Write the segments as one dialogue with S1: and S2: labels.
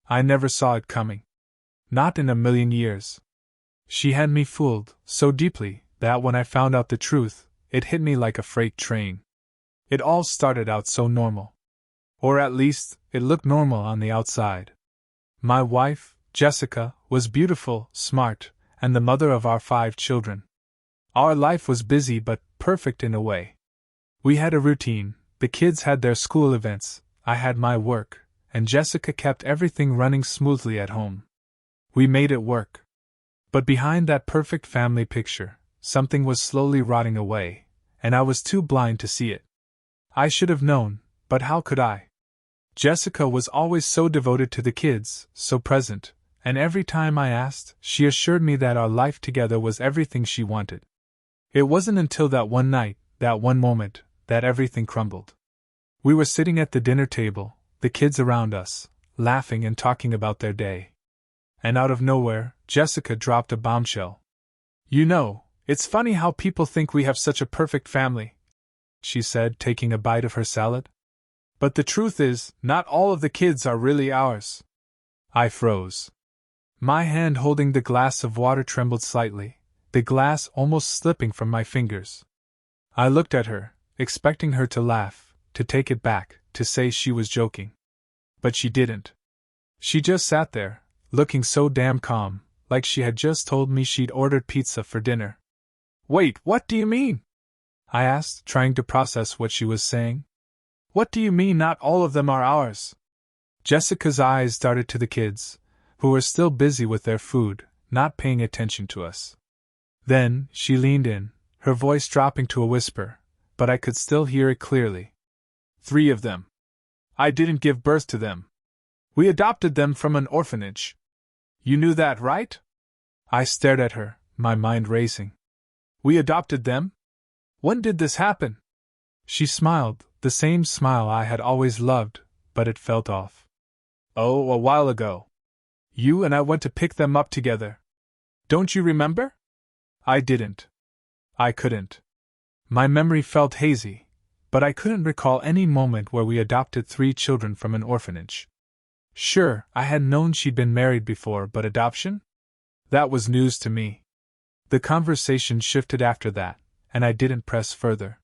S1: I never saw it coming. Not in a million years. She had me fooled so deeply that when I found out the truth, it hit me like a freight train. It all started out so normal. Or at least, it looked normal on the outside. My wife, Jessica, was beautiful, smart, and the mother of our 5 children. Our life was busy but perfect in a way. We had a routine, the kids had their school events, I had my work, and Jessica kept everything running smoothly at home. We made it work. But behind that perfect family picture, something was slowly rotting away, and I was too blind to see it. I should have known, but how could I? Jessica was always so devoted to the kids, so present, and every time I asked, she assured me that our life together was everything she wanted. It wasn't until that one night, that one moment, that everything crumbled. We were sitting at the dinner table, the kids around us, laughing and talking about their day. And out of nowhere, Jessica dropped a bombshell. "You know, it's funny how people think we have such a perfect family," she said, taking a bite of her salad. "But the truth is, not all of the kids are really ours." I froze. My hand holding the glass of water trembled slightly, the glass almost slipping from my fingers. I looked at her, expecting her to laugh, to take it back, to say she was joking. But she didn't. She just sat there, looking so damn calm, like she had just told me she'd ordered pizza for dinner. "Wait, what do you mean?" I asked, trying to process what she was saying. "What do you mean not all of them are ours?" Jessica's eyes darted to the kids, who were still busy with their food, not paying attention to us. Then, she leaned in, her voice dropping to a whisper, but I could still hear it clearly. 3 of them. I didn't give birth to them. We adopted them from an orphanage. You knew that, right? I stared at her, my mind racing. We adopted them? When did this happen? She smiled, the same smile I had always loved, but it felt off. Oh, a while ago. You and I went to pick them up together. Don't you remember? I didn't. I couldn't. My memory felt hazy, but I couldn't recall any moment where we adopted 3 children from an orphanage. Sure, I had known she'd been married before, but adoption? That was news to me. The conversation shifted after that, and I didn't press further.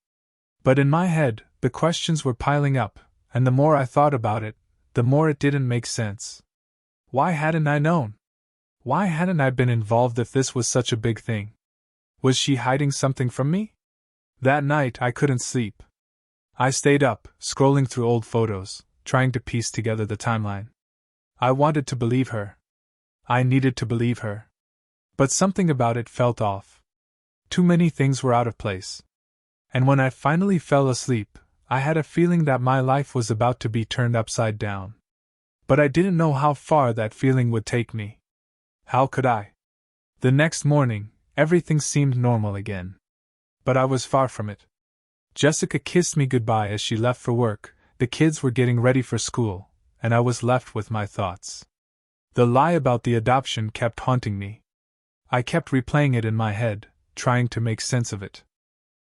S1: But in my head, the questions were piling up, and the more I thought about it, the more it didn't make sense. Why hadn't I known? Why hadn't I been involved if this was such a big thing? Was she hiding something from me? That night I couldn't sleep. I stayed up, scrolling through old photos, trying to piece together the timeline. I wanted to believe her. I needed to believe her. But something about it felt off. Too many things were out of place. And when I finally fell asleep, I had a feeling that my life was about to be turned upside down. But I didn't know how far that feeling would take me. How could I? The next morning, everything seemed normal again. But I was far from it. Jessica kissed me goodbye as she left for work, the kids were getting ready for school, and I was left with my thoughts. The lie about the adoption kept haunting me. I kept replaying it in my head, trying to make sense of it.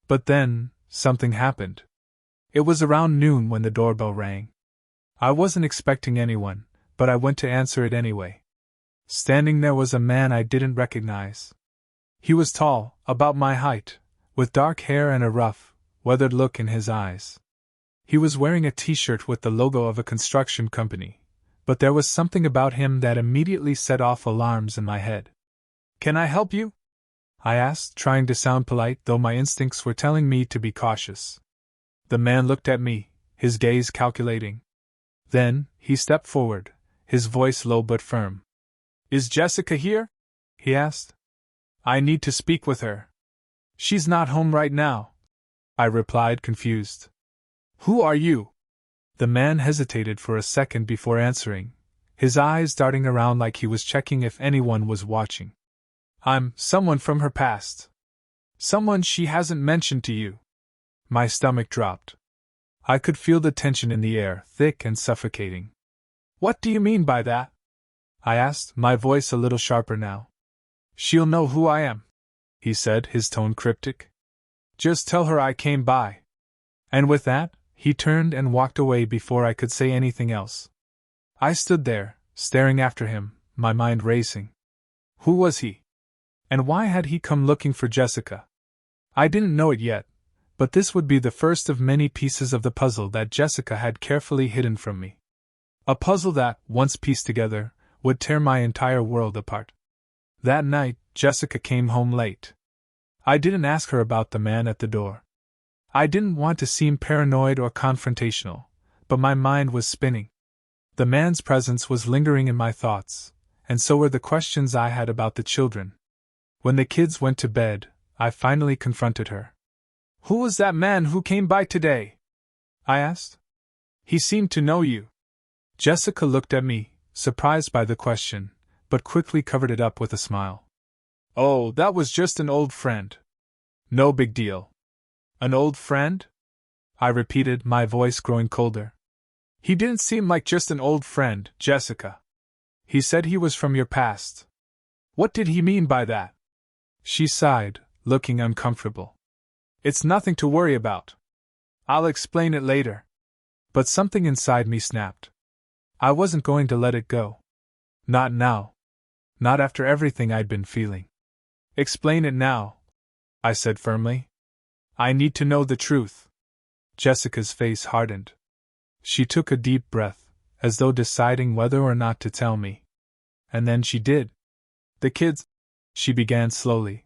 S1: But then, something happened. It was around noon when the doorbell rang. I wasn't expecting anyone, but I went to answer it anyway. Standing there was a man I didn't recognize. He was tall, about my height, with dark hair and a rough, weathered look in his eyes. He was wearing a t-shirt with the logo of a construction company, but there was something about him that immediately set off alarms in my head. "Can I help you?" I asked, trying to sound polite, though my instincts were telling me to be cautious. The man looked at me, his gaze calculating. Then, he stepped forward, his voice low but firm. "Is Jessica here?" he asked. "I need to speak with her." "She's not home right now," I replied, confused. "Who are you?" The man hesitated for a second before answering, his eyes darting around like he was checking if anyone was watching. "I'm someone from her past. Someone she hasn't mentioned to you." My stomach dropped. I could feel the tension in the air, thick and suffocating. "What do you mean by that?" I asked, my voice a little sharper now. "She'll know who I am," he said, his tone cryptic. "Just tell her I came by." And with that, he turned and walked away before I could say anything else. I stood there, staring after him, my mind racing. Who was he? And why had he come looking for Jessica? I didn't know it yet, but this would be the first of many pieces of the puzzle that Jessica had carefully hidden from me. A puzzle that, once pieced together, would tear my entire world apart. That night, Jessica came home late. I didn't ask her about the man at the door. I didn't want to seem paranoid or confrontational, but my mind was spinning. The man's presence was lingering in my thoughts, and so were the questions I had about the children. When the kids went to bed, I finally confronted her. "Who was that man who came by today?" I asked. "He seemed to know you." Jessica looked at me, surprised by the question, but quickly covered it up with a smile. "Oh, that was just an old friend. No big deal." "An old friend?" I repeated, my voice growing colder. "He didn't seem like just an old friend, Jessica. He said he was from your past. What did he mean by that?" She sighed, looking uncomfortable. "It's nothing to worry about. I'll explain it later." But something inside me snapped. I wasn't going to let it go. Not now. Not after everything I'd been feeling. "Explain it now," I said firmly. "I need to know the truth." Jessica's face hardened. She took a deep breath, as though deciding whether or not to tell me. And then she did. "The kids," she began slowly.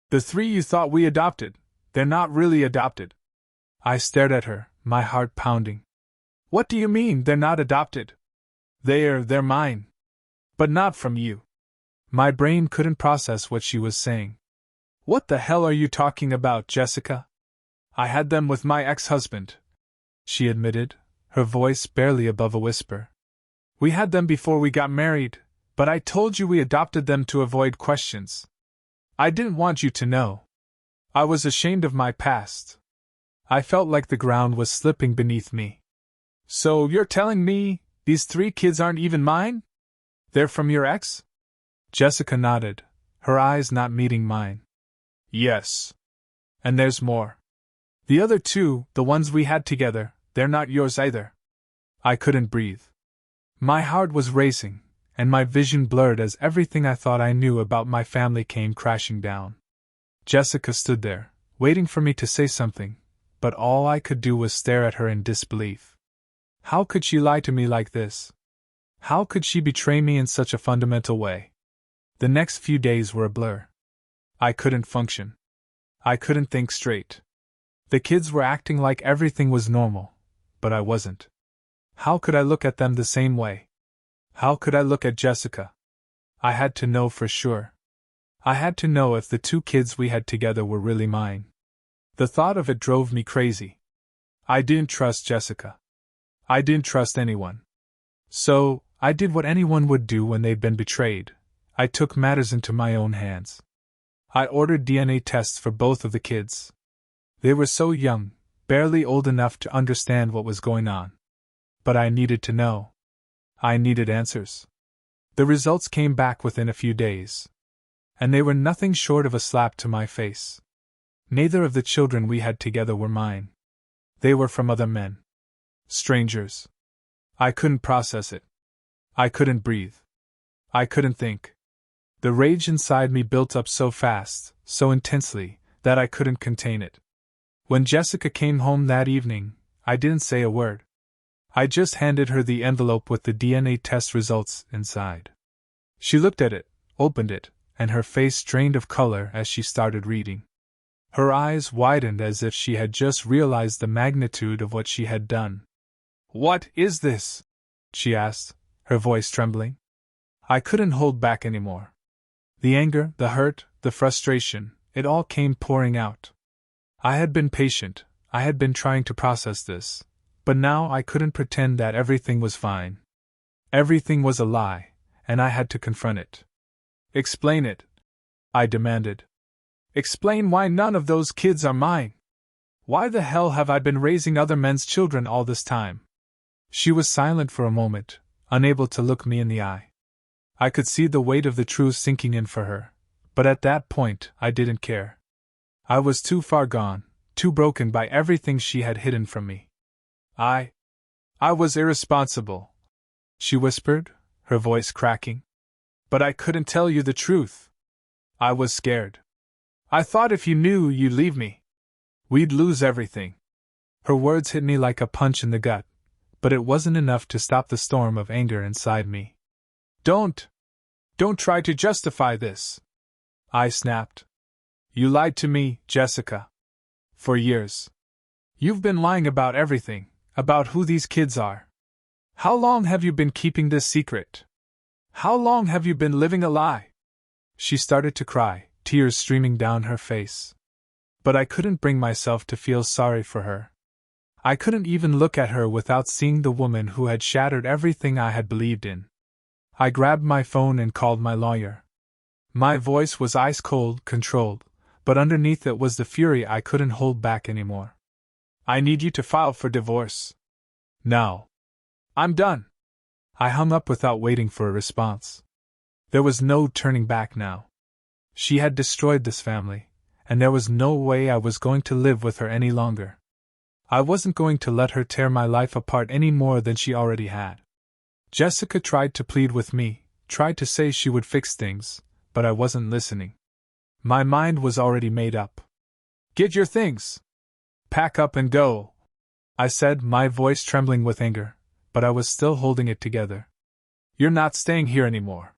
S1: "The three you thought we adopted, they're not really adopted." I stared at her, my heart pounding. "What do you mean, they're not adopted?" They're mine. But not from you." My brain couldn't process what she was saying. "What the hell are you talking about, Jessica?" "I had them with my ex-husband," she admitted, her voice barely above a whisper. "We had them before we got married, but I told you we adopted them to avoid questions. I didn't want you to know. I was ashamed of my past." I felt like the ground was slipping beneath me. "So you're telling me these three kids aren't even mine? They're from your ex?" Jessica nodded, her eyes not meeting mine. "Yes. And there's more. The other two, the ones we had together, they're not yours either." I couldn't breathe. My heart was racing, and my vision blurred as everything I thought I knew about my family came crashing down. Jessica stood there, waiting for me to say something, but all I could do was stare at her in disbelief. How could she lie to me like this? How could she betray me in such a fundamental way? The next few days were a blur. I couldn't function. I couldn't think straight. The kids were acting like everything was normal, but I wasn't. How could I look at them the same way? How could I look at Jessica? I had to know for sure. I had to know if the two kids we had together were really mine. The thought of it drove me crazy. I didn't trust Jessica. I didn't trust anyone. So, I did what anyone would do when they'd been betrayed. I took matters into my own hands. I ordered DNA tests for both of the kids. They were so young, barely old enough to understand what was going on. But I needed to know. I needed answers. The results came back within a few days. And they were nothing short of a slap to my face. Neither of the children we had together were mine. They were from other men. Strangers. I couldn't process it. I couldn't breathe. I couldn't think. The rage inside me built up so fast, so intensely, that I couldn't contain it. When Jessica came home that evening, I didn't say a word. I just handed her the envelope with the DNA test results inside. She looked at it, opened it, and her face strained of color as she started reading. Her eyes widened as if she had just realized the magnitude of what she had done. "What is this?" she asked, her voice trembling. I couldn't hold back anymore. The anger, the hurt, the frustration, it all came pouring out. I had been patient, I had been trying to process this, but now I couldn't pretend that everything was fine. Everything was a lie, and I had to confront it. "Explain it," I demanded. "Explain why none of those kids are mine. Why the hell have I been raising other men's children all this time?" She was silent for a moment, unable to look me in the eye. I could see the weight of the truth sinking in for her, but at that point I didn't care. I was too far gone, too broken by everything she had hidden from me. I was irresponsible," she whispered, her voice cracking. But I couldn't tell you the truth. I was scared. I thought if you knew, you'd leave me. We'd lose everything. Her words hit me like a punch in the gut, but it wasn't enough to stop the storm of anger inside me. Don't try to justify this, I snapped. You lied to me, Jessica. For years. You've been lying about everything, about who these kids are. How long have you been keeping this secret? How long have you been living a lie? She started to cry, tears streaming down her face. But I couldn't bring myself to feel sorry for her. I couldn't even look at her without seeing the woman who had shattered everything I had believed in. I grabbed my phone and called my lawyer. My voice was ice-cold, controlled, but underneath it was the fury I couldn't hold back anymore. I need you to file for divorce. Now. I'm done. I hung up without waiting for a response. There was no turning back now. She had destroyed this family, and there was no way I was going to live with her any longer. I wasn't going to let her tear my life apart any more than she already had. Jessica tried to plead with me, tried to say she would fix things, but I wasn't listening. My mind was already made up. Get your things. Pack up and go, I said, my voice trembling with anger, but I was still holding it together. You're not staying here anymore.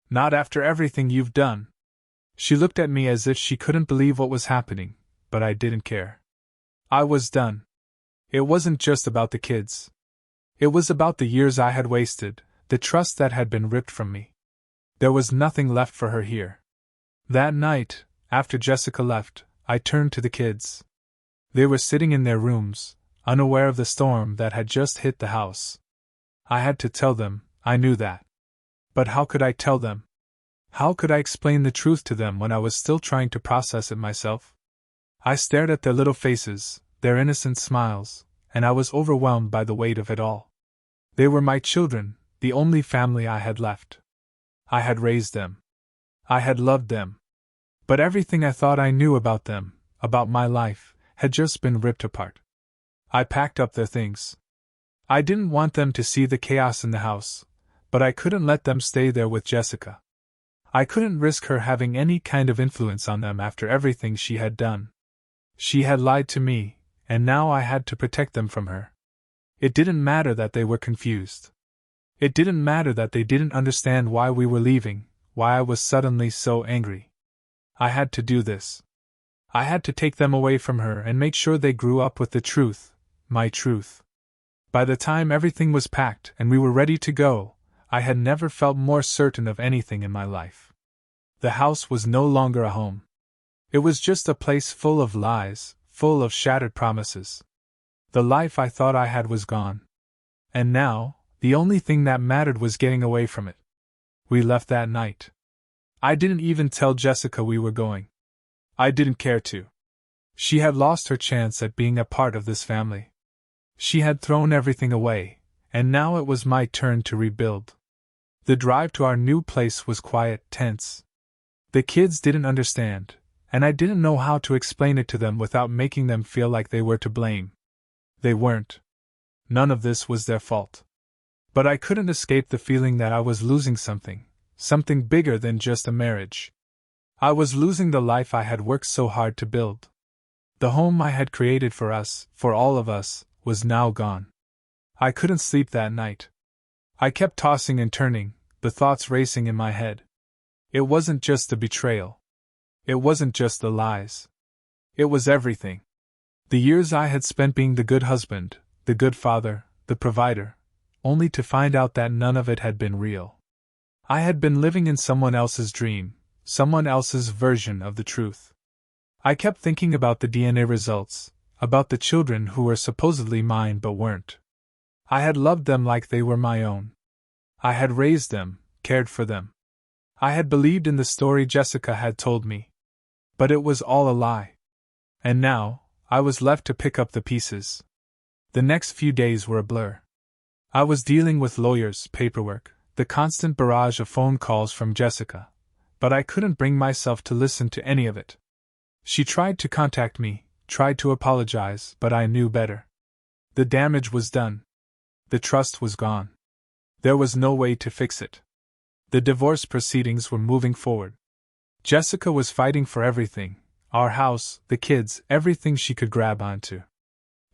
S1: Not after everything you've done. She looked at me as if she couldn't believe what was happening, but I didn't care. I was done. It wasn't just about the kids. It was about the years I had wasted, the trust that had been ripped from me. There was nothing left for her here. That night, after Jessica left, I turned to the kids. They were sitting in their rooms, unaware of the storm that had just hit the house. I had to tell them, I knew that. But how could I tell them? How could I explain the truth to them when I was still trying to process it myself? I stared at their little faces, their innocent smiles, and I was overwhelmed by the weight of it all. They were my children, the only family I had left. I had raised them. I had loved them. But everything I thought I knew about them, about my life, had just been ripped apart. I packed up their things. I didn't want them to see the chaos in the house, but I couldn't let them stay there with Jessica. I couldn't risk her having any kind of influence on them after everything she had done. She had lied to me, and now I had to protect them from her. It didn't matter that they were confused. It didn't matter that they didn't understand why we were leaving, why I was suddenly so angry. I had to do this. I had to take them away from her and make sure they grew up with the truth, my truth. By the time everything was packed and we were ready to go, I had never felt more certain of anything in my life. The house was no longer a home. It was just a place full of lies, full of shattered promises. The life I thought I had was gone. And now, the only thing that mattered was getting away from it. We left that night. I didn't even tell Jessica we were going. I didn't care to. She had lost her chance at being a part of this family. She had thrown everything away, and now it was my turn to rebuild. The drive to our new place was quiet, tense. The kids didn't understand, and I didn't know how to explain it to them without making them feel like they were to blame. They weren't. None of this was their fault. But I couldn't escape the feeling that I was losing something bigger than just a marriage. I was losing the life I had worked so hard to build. The home I had created for us, for all of us, was now gone. I couldn't sleep that night. I kept tossing and turning, the thoughts racing in my head. It wasn't just the betrayal. It wasn't just the lies. It was everything. The years I had spent being the good husband, the good father, the provider, only to find out that none of it had been real. I had been living in someone else's dream, someone else's version of the truth. I kept thinking about the DNA results, about the children who were supposedly mine but weren't. I had loved them like they were my own. I had raised them, cared for them. I had believed in the story Jessica had told me. But it was all a lie. And now, I was left to pick up the pieces. The next few days were a blur. I was dealing with lawyers, paperwork, the constant barrage of phone calls from Jessica, but I couldn't bring myself to listen to any of it. She tried to contact me, tried to apologize, but I knew better. The damage was done. The trust was gone. There was no way to fix it. The divorce proceedings were moving forward. Jessica was fighting for everything, our house, the kids, everything she could grab onto.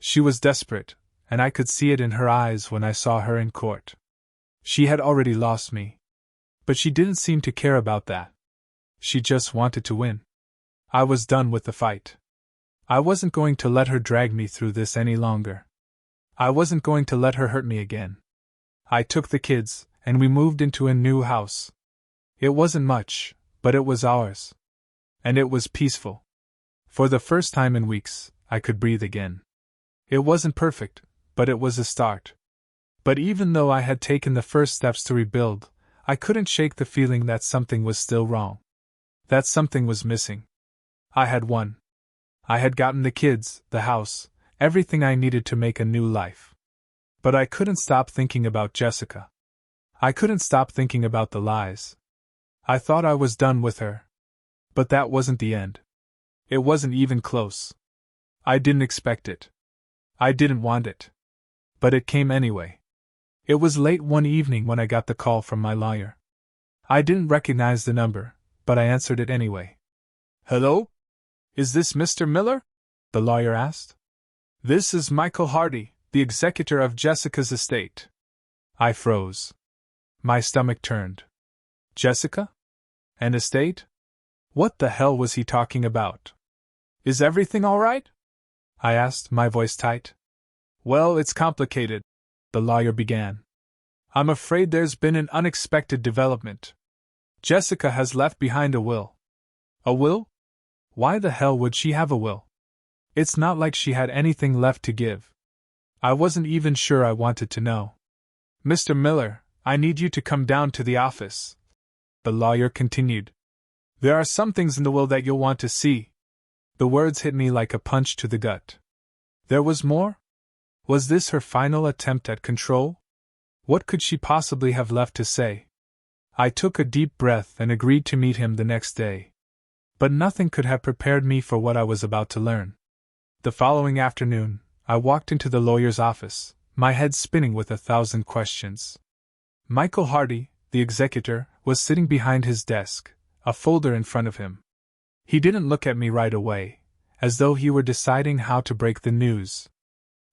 S1: She was desperate, and I could see it in her eyes when I saw her in court. She had already lost me. But she didn't seem to care about that. She just wanted to win. I was done with the fight. I wasn't going to let her drag me through this any longer. I wasn't going to let her hurt me again. I took the kids, and we moved into a new house. It wasn't much, but it was ours. And it was peaceful. For the first time in weeks, I could breathe again. It wasn't perfect, but it was a start. But even though I had taken the first steps to rebuild, I couldn't shake the feeling that something was still wrong. That something was missing. I had won. I had gotten the kids, the house, everything I needed to make a new life. But I couldn't stop thinking about Jessica. I couldn't stop thinking about the lies. I thought I was done with her. But that wasn't the end. It wasn't even close. I didn't expect it. I didn't want it. But it came anyway. It was late one evening when I got the call from my lawyer. I didn't recognize the number, but I answered it anyway. "Hello? Is this Mr. Miller?" the lawyer asked. "This is Michael Hardy, the executor of Jessica's estate." I froze. My stomach turned. Jessica? An estate? What the hell was he talking about? "Is everything all right?" I asked, my voice tight. "Well, it's complicated," the lawyer began. "I'm afraid there's been an unexpected development. Jessica has left behind a will." "A will? Why the hell would she have a will? It's not like she had anything left to give." I wasn't even sure I wanted to know. "Mr. Miller, I need you to come down to the office," the lawyer continued. "There are some things in the will that you'll want to see." The words hit me like a punch to the gut. There was more? Was this her final attempt at control? What could she possibly have left to say? I took a deep breath and agreed to meet him the next day. But nothing could have prepared me for what I was about to learn. The following afternoon, I walked into the lawyer's office, my head spinning with 1,000 questions. Michael Hardy, the executor, was sitting behind his desk, a folder in front of him. He didn't look at me right away, as though he were deciding how to break the news.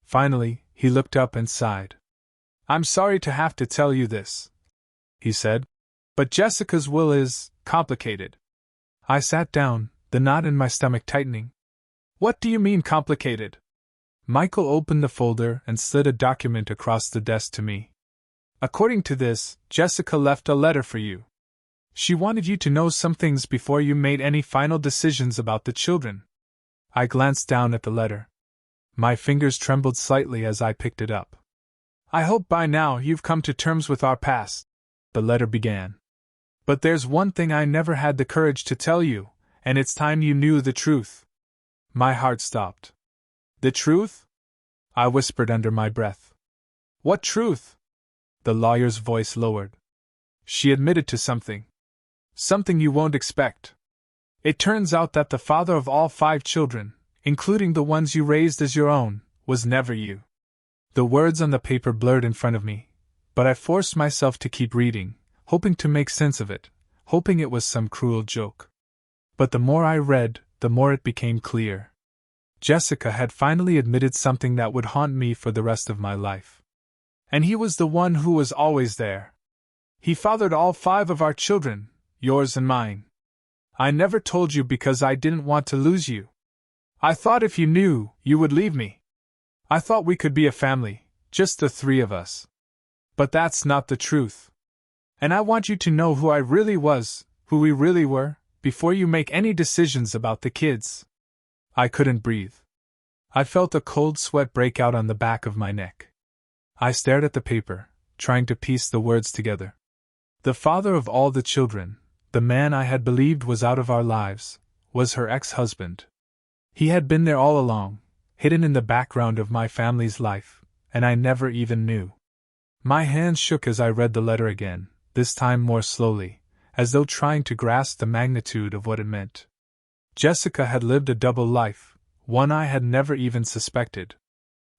S1: Finally, he looked up and sighed. "I'm sorry to have to tell you this," he said, "but Jessica's will is complicated." I sat down, the knot in my stomach tightening. "What do you mean complicated?" Michael opened the folder and slid a document across the desk to me. "According to this, Jessica left a letter for you. She wanted you to know some things before you made any final decisions about the children." I glanced down at the letter. My fingers trembled slightly as I picked it up. "I hope by now you've come to terms with our past," the letter began. "But there's one thing I never had the courage to tell you, and it's time you knew the truth." My heart stopped. "The truth?" I whispered under my breath. "What truth?" The lawyer's voice lowered. "She admitted to something. Something you won't expect. It turns out that the father of all 5 children, including the ones you raised as your own, was never you." The words on the paper blurred in front of me, but I forced myself to keep reading, hoping to make sense of it, hoping it was some cruel joke. But the more I read, the more it became clear. Jessica had finally admitted something that would haunt me for the rest of my life. And he was the one who was always there. He fathered all 5 of our children, yours and mine. I never told you because I didn't want to lose you. I thought if you knew, you would leave me. I thought we could be a family, just the 3 of us. But that's not the truth. And I want you to know who I really was, who we really were, before you make any decisions about the kids." I couldn't breathe. I felt a cold sweat break out on the back of my neck. I stared at the paper, trying to piece the words together. The father of all the children, the man I had believed was out of our lives, was her ex-husband. He had been there all along, hidden in the background of my family's life, and I never even knew. My hands shook as I read the letter again, this time more slowly, as though trying to grasp the magnitude of what it meant. Jessica had lived a double life, one I had never even suspected.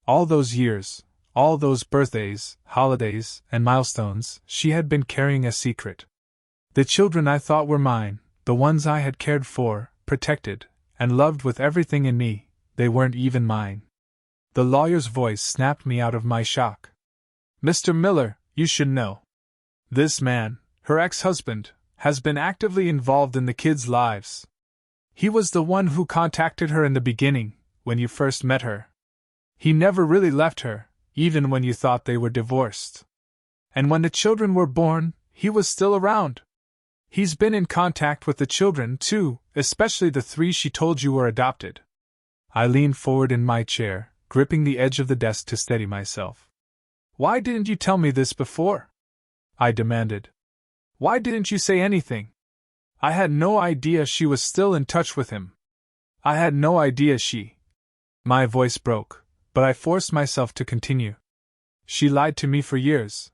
S1: All those years, all those birthdays, holidays, and milestones, she had been carrying a secret. The children I thought were mine, the ones I had cared for, protected, and loved with everything in me, they weren't even mine. The lawyer's voice snapped me out of my shock. "Mr. Miller, you should know. This man, her ex-husband, has been actively involved in the kids' lives. He was the one who contacted her in the beginning, when you first met her. He never really left her, even when you thought they were divorced. And when the children were born, he was still around. He's been in contact with the children, too, especially the 3 she told you were adopted." I leaned forward in my chair, gripping the edge of the desk to steady myself. "Why didn't you tell me this before?" I demanded. "Why didn't you say anything? I had no idea she was still in touch with him. I had no idea she—" My voice broke, but I forced myself to continue. "She lied to me for years.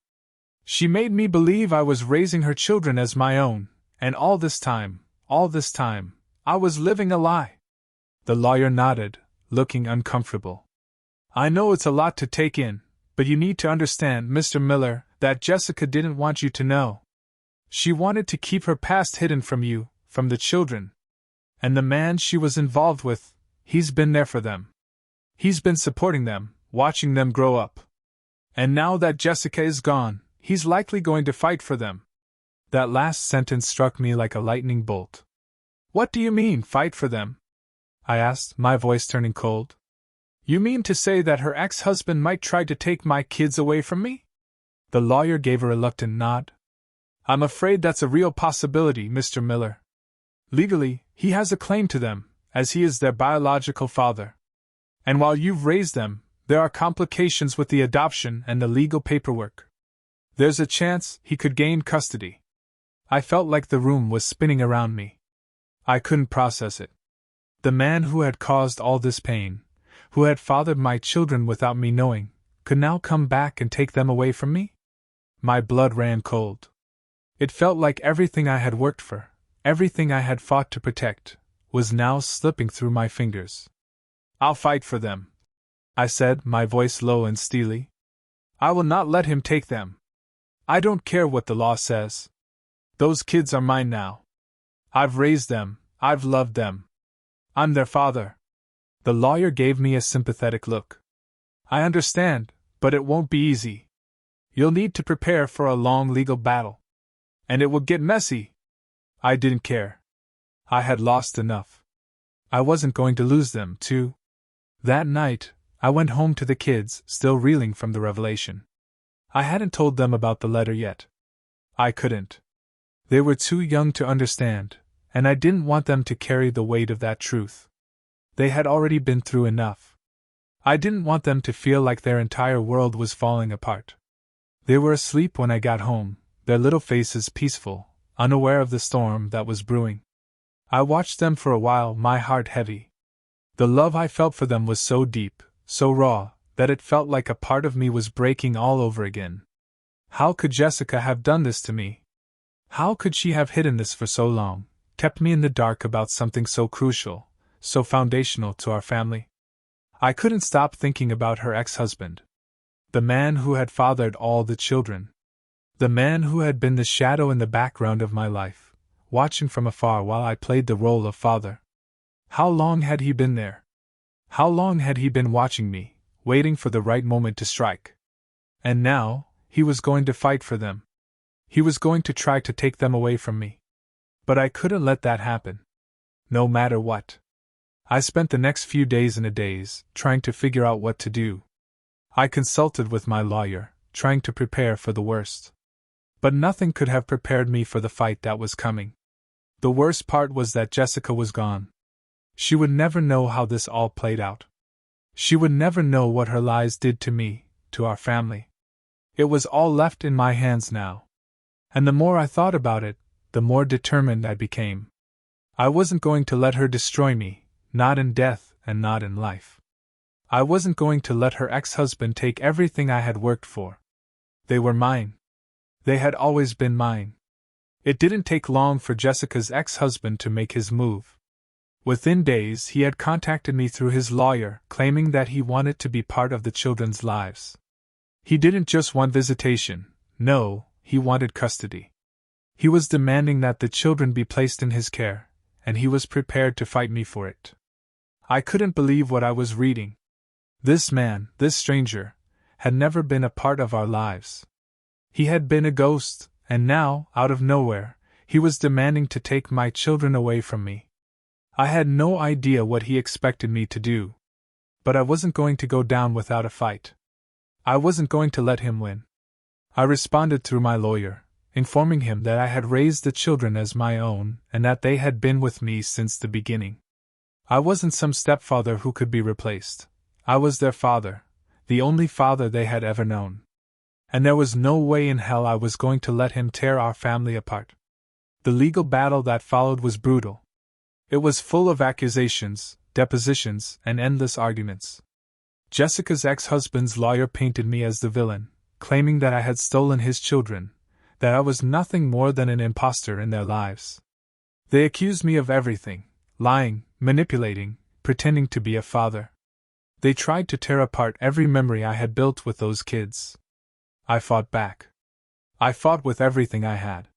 S1: She made me believe I was raising her children as my own, and all this time, I was living a lie." The lawyer nodded, looking uncomfortable. "I know it's a lot to take in, but you need to understand, Mr. Miller, that Jessica didn't want you to know. She wanted to keep her past hidden from you, from the children. And the man she was involved with, he's been there for them. He's been supporting them, watching them grow up. And now that Jessica is gone, he's likely going to fight for them." That last sentence struck me like a lightning bolt. "What do you mean, fight for them?" I asked, my voice turning cold. "You mean to say that her ex-husband might try to take my kids away from me?" The lawyer gave a reluctant nod. "I'm afraid that's a real possibility, Mr. Miller. Legally, he has a claim to them, as he is their biological father. And while you've raised them, there are complications with the adoption and the legal paperwork. There's a chance he could gain custody." I felt like the room was spinning around me. I couldn't process it. The man who had caused all this pain, who had fathered my children without me knowing, could now come back and take them away from me? My blood ran cold. It felt like everything I had worked for, everything I had fought to protect, was now slipping through my fingers. "I'll fight for them," I said, my voice low and steely. "I will not let him take them. I don't care what the law says. Those kids are mine now. I've raised them, I've loved them. I'm their father." The lawyer gave me a sympathetic look. "I understand, but it won't be easy. You'll need to prepare for a long legal battle. And it will get messy." I didn't care. I had lost enough. I wasn't going to lose them, too. That night, I went home to the kids, still reeling from the revelation. I hadn't told them about the letter yet. I couldn't. They were too young to understand, and I didn't want them to carry the weight of that truth. They had already been through enough. I didn't want them to feel like their entire world was falling apart. They were asleep when I got home, their little faces peaceful, unaware of the storm that was brewing. I watched them for a while, my heart heavy. The love I felt for them was so deep, so raw, that it felt like a part of me was breaking all over again. How could Jessica have done this to me? How could she have hidden this for so long, kept me in the dark about something so crucial, so foundational to our family? I couldn't stop thinking about her ex-husband. The man who had fathered all the children. The man who had been the shadow in the background of my life, watching from afar while I played the role of father. How long had he been there? How long had he been watching me, waiting for the right moment to strike? And now, he was going to fight for them. He was going to try to take them away from me. But I couldn't let that happen. No matter what. I spent the next few days in a daze, trying to figure out what to do. I consulted with my lawyer, trying to prepare for the worst. But nothing could have prepared me for the fight that was coming. The worst part was that Jessica was gone. She would never know how this all played out. She would never know what her lies did to me, to our family. It was all left in my hands now. And the more I thought about it, the more determined I became. I wasn't going to let her destroy me, not in death and not in life. I wasn't going to let her ex-husband take everything I had worked for. They were mine. They had always been mine. It didn't take long for Jessica's ex-husband to make his move. Within days he had contacted me through his lawyer, claiming that he wanted to be part of the children's lives. He didn't just want visitation, no, he wanted custody. He was demanding that the children be placed in his care, and he was prepared to fight me for it. I couldn't believe what I was reading. This man, this stranger, had never been a part of our lives. He had been a ghost, and now, out of nowhere, he was demanding to take my children away from me. I had no idea what he expected me to do. But I wasn't going to go down without a fight. I wasn't going to let him win. I responded through my lawyer, informing him that I had raised the children as my own and that they had been with me since the beginning. I wasn't some stepfather who could be replaced. I was their father, the only father they had ever known. And there was no way in hell I was going to let him tear our family apart. The legal battle that followed was brutal. It was full of accusations, depositions, and endless arguments. Jessica's ex-husband's lawyer painted me as the villain, claiming that I had stolen his children, that I was nothing more than an imposter in their lives. They accused me of everything, lying, manipulating, pretending to be a father. They tried to tear apart every memory I had built with those kids. I fought back. I fought with everything I had.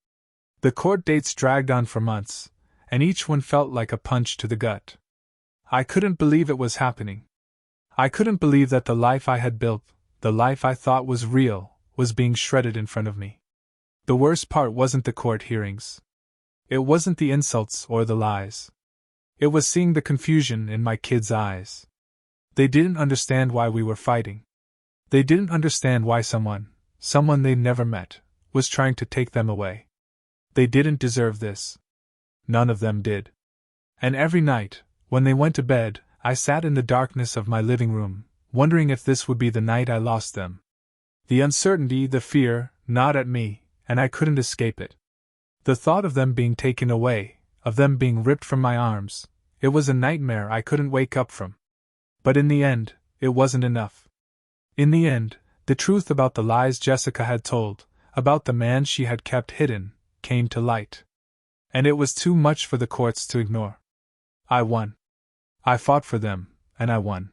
S1: The court dates dragged on for months, and each one felt like a punch to the gut. I couldn't believe it was happening. I couldn't believe that the life I had built, the life I thought was real, was being shredded in front of me. The worst part wasn't the court hearings. It wasn't the insults or the lies. It was seeing the confusion in my kids' eyes. They didn't understand why we were fighting. They didn't understand why someone they'd never met, was trying to take them away. They didn't deserve this. None of them did. And every night, when they went to bed, I sat in the darkness of my living room, wondering if this would be the night I lost them. The uncertainty, the fear, gnawed at me, and I couldn't escape it. The thought of them being taken away, of them being ripped from my arms, it was a nightmare I couldn't wake up from. But in the end, it wasn't enough. In the end, the truth about the lies Jessica had told, about the man she had kept hidden, came to light. And it was too much for the courts to ignore. I won. I fought for them, and I won.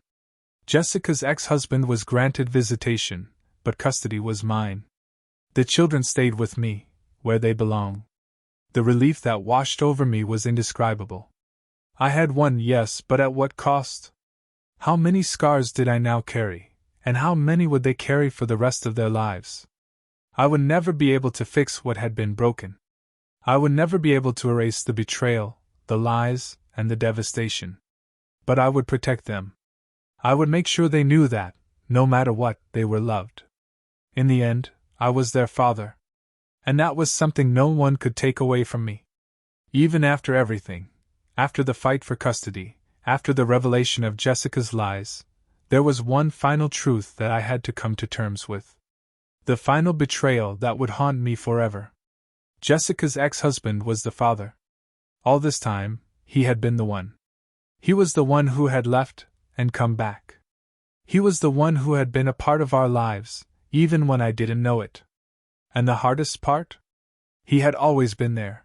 S1: Jessica's ex-husband was granted visitation, but custody was mine. The children stayed with me, where they belong. The relief that washed over me was indescribable. I had won, yes, but at what cost? How many scars did I now carry, and how many would they carry for the rest of their lives? I would never be able to fix what had been broken. I would never be able to erase the betrayal, the lies, and the devastation. But I would protect them. I would make sure they knew that, no matter what, they were loved. In the end, I was their father. And that was something no one could take away from me. Even after everything, after the fight for custody, after the revelation of Jessica's lies, there was one final truth that I had to come to terms with. The final betrayal that would haunt me forever. Jessica's ex-husband was the father. All this time, he had been the one. He was the one who had left and come back. He was the one who had been a part of our lives, even when I didn't know it. And the hardest part? He had always been there.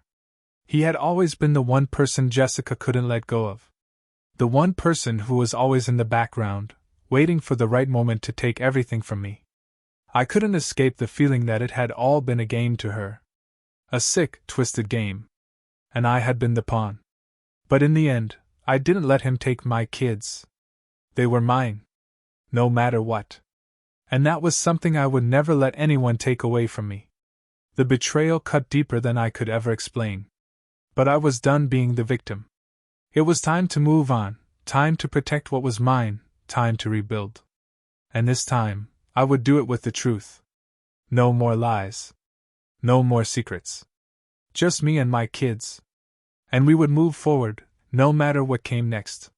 S1: He had always been the one person Jessica couldn't let go of. The one person who was always in the background, waiting for the right moment to take everything from me. I couldn't escape the feeling that it had all been a game to her. A sick, twisted game. And I had been the pawn. But in the end, I didn't let him take my kids. They were mine. No matter what. And that was something I would never let anyone take away from me. The betrayal cut deeper than I could ever explain. But I was done being the victim. It was time to move on, time to protect what was mine, time to rebuild. And this time, I would do it with the truth. No more lies. No more secrets. Just me and my kids. And we would move forward, no matter what came next.